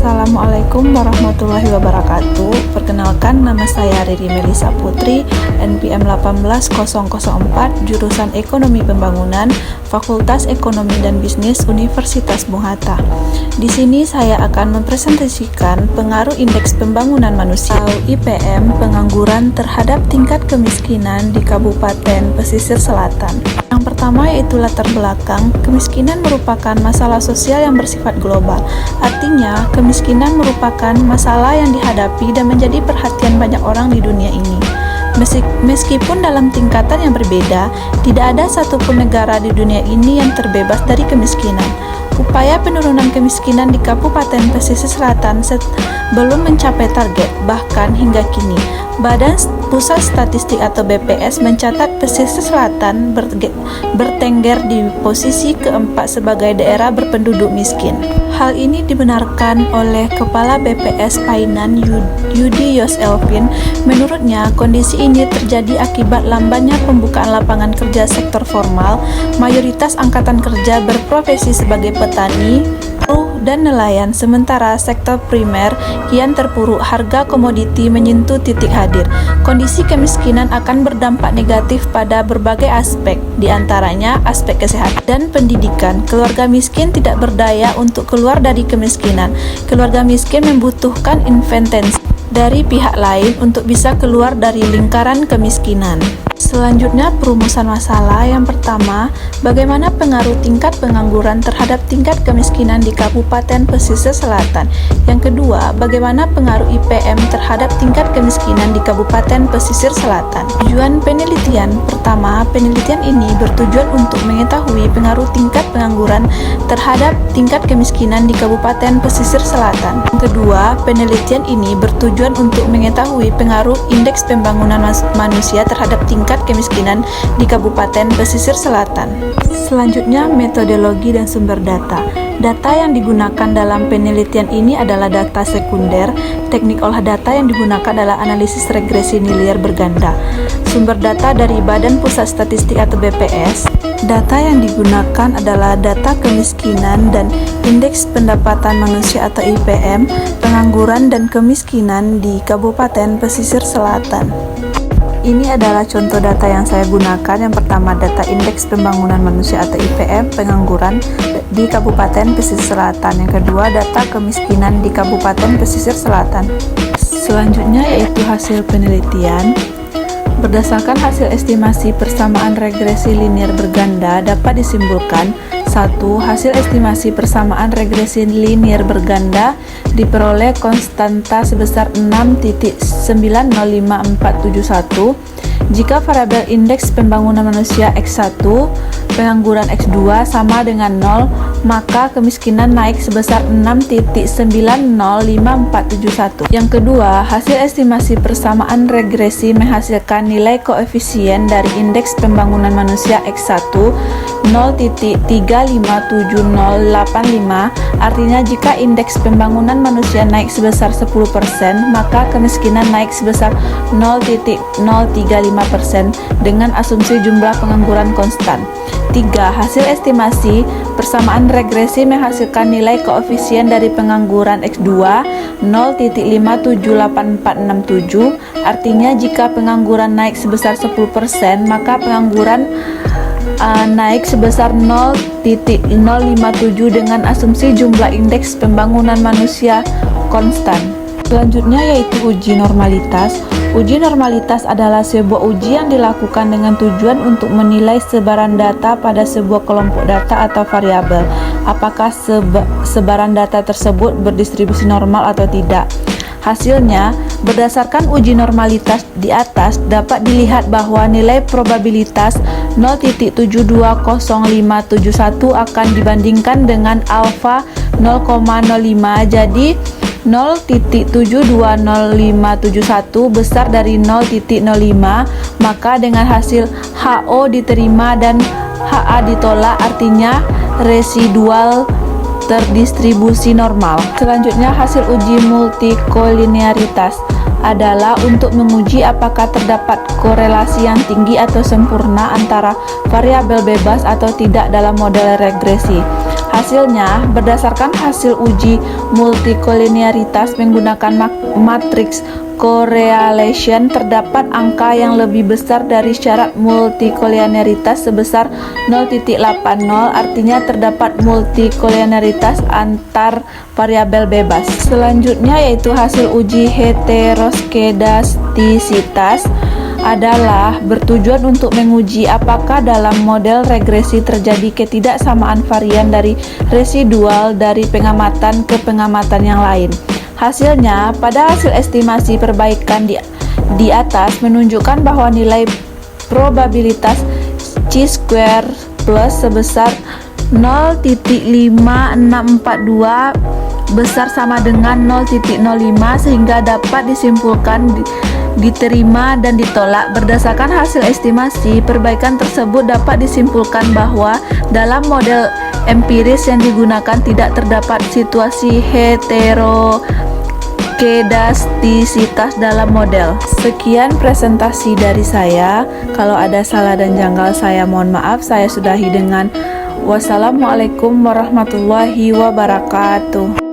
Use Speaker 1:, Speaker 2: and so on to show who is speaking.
Speaker 1: Assalamualaikum warahmatullahi wabarakatuh. Perkenalkan, nama saya Riri Melisa Putri, NPM 18004, jurusan Ekonomi Pembangunan, Fakultas Ekonomi dan Bisnis Universitas Bung Hatta. Di sini saya akan mempresentasikan pengaruh Indeks Pembangunan Manusia atau IPM pengangguran terhadap tingkat kemiskinan di Kabupaten Pesisir Selatan. Yang pertama yaitu latar belakang. Kemiskinan merupakan masalah sosial yang bersifat global. Artinya, kemiskinan merupakan masalah yang dihadapi dan menjadi perhatian banyak orang di dunia ini. Meskipun dalam tingkatan yang berbeda, tidak ada satupun negara di dunia ini yang terbebas dari kemiskinan. Upaya penurunan kemiskinan di Kabupaten Pesisir Selatan belum mencapai target, bahkan hingga kini. Badan Pusat Statistik atau BPS mencatat Pesisir Selatan bertengger di posisi keempat sebagai daerah berpenduduk miskin. Hal ini dibenarkan oleh Kepala BPS Painan Yudi Yoselvin. Menurutnya, kondisi ini terjadi akibat lambannya pembukaan lapangan kerja sektor formal. Mayoritas angkatan kerja berprofesi sebagai petani, buruh, dan nelayan, sementara sektor primer kian terpuruk. Harga komoditi menyentuh titik hadir. Kondisi kemiskinan akan berdampak negatif pada berbagai aspek, diantaranya aspek kesehatan dan pendidikan. Keluarga miskin tidak berdaya untuk keluar dari kemiskinan. Keluarga miskin membutuhkan intervensi dari pihak lain untuk bisa keluar dari lingkaran kemiskinan. Selanjutnya, perumusan masalah. Yang pertama, bagaimana pengaruh tingkat pengangguran terhadap tingkat kemiskinan di Kabupaten Pesisir Selatan. Yang kedua, bagaimana pengaruh IPM terhadap tingkat kemiskinan di Kabupaten Pesisir Selatan. Tujuan penelitian. Pertama, penelitian ini bertujuan untuk mengetahui pengaruh tingkat pengangguran terhadap tingkat kemiskinan di Kabupaten Pesisir Selatan. Yang kedua, penelitian ini bertujuan untuk mengetahui pengaruh Indeks Pembangunan Manusia terhadap tingkat kemiskinan di Kabupaten Pesisir Selatan. Selanjutnya, metodologi dan sumber data. Data yang digunakan dalam penelitian ini adalah data sekunder. Teknik olah data yang digunakan adalah analisis regresi nilaiar berganda. Sumber data dari Badan Pusat Statistik atau BPS. Data yang digunakan adalah data kemiskinan dan Indeks Pendapatan Manusia atau IPM, pengangguran dan kemiskinan di Kabupaten Pesisir Selatan. Ini adalah contoh data yang saya gunakan. Yang pertama, data Indeks Pembangunan Manusia atau IPM pengangguran di Kabupaten Pesisir Selatan. Yang kedua, data kemiskinan di Kabupaten Pesisir Selatan. Selanjutnya yaitu hasil penelitian. Berdasarkan hasil estimasi persamaan regresi linier berganda dapat disimpulkan: 1. Hasil estimasi persamaan regresi linier berganda diperoleh konstanta sebesar 6.905471 jika variabel Indeks Pembangunan Manusia X1, pengangguran X2 sama dengan 0, maka kemiskinan naik sebesar 6.905471. Yang kedua, hasil estimasi persamaan regresi menghasilkan nilai koefisien dari Indeks Pembangunan Manusia X1 0.357085. Artinya, jika Indeks Pembangunan Manusia naik sebesar 10%, maka kemiskinan naik sebesar 0.035% dengan asumsi jumlah pengangguran konstan. 3. Hasil estimasi persamaan regresi menghasilkan nilai koefisien dari pengangguran X2 0.578467. Artinya, jika pengangguran naik sebesar 10%, maka pengangguran naik sebesar 0.057 dengan asumsi jumlah Indeks Pembangunan Manusia konstan. Selanjutnya yaitu uji normalitas. Uji normalitas adalah sebuah uji yang dilakukan dengan tujuan untuk menilai sebaran data pada sebuah kelompok data atau variabel. Apakah sebaran data tersebut berdistribusi normal atau tidak. Hasilnya, berdasarkan uji normalitas di atas, dapat dilihat bahwa nilai probabilitas 0.720571 akan dibandingkan dengan alfa 0,05. Jadi, 0.720571 besar dari 0.05, maka dengan hasil HO diterima dan HA ditolak, artinya residual terdistribusi normal. Selanjutnya, hasil uji multikolinearitas adalah untuk menguji apakah terdapat korelasi yang tinggi atau sempurna antara variabel bebas atau tidak dalam model regresi. Hasilnya, berdasarkan hasil uji multikolinearitas menggunakan matriks correlation, terdapat angka yang lebih besar dari syarat multikolinearitas sebesar 0,80, artinya terdapat multikolinearitas antar variabel bebas. Selanjutnya yaitu hasil uji heteroskedastisitas adalah bertujuan untuk menguji apakah dalam model regresi terjadi ketidaksamaan varian dari residual dari pengamatan ke pengamatan yang lain. Hasilnya, pada hasil estimasi perbaikan di atas menunjukkan bahwa nilai probabilitas chi-square plus sebesar 0,5642 besar sama dengan 0,05 sehingga dapat disimpulkan diterima dan ditolak. Berdasarkan hasil estimasi perbaikan tersebut dapat disimpulkan bahwa dalam model empiris yang digunakan tidak terdapat situasi heterokedastisitas dalam model. Sekian presentasi dari saya. Kalau ada salah dan janggal saya mohon maaf. Saya sudahi dengan wassalamualaikum warahmatullahi wabarakatuh.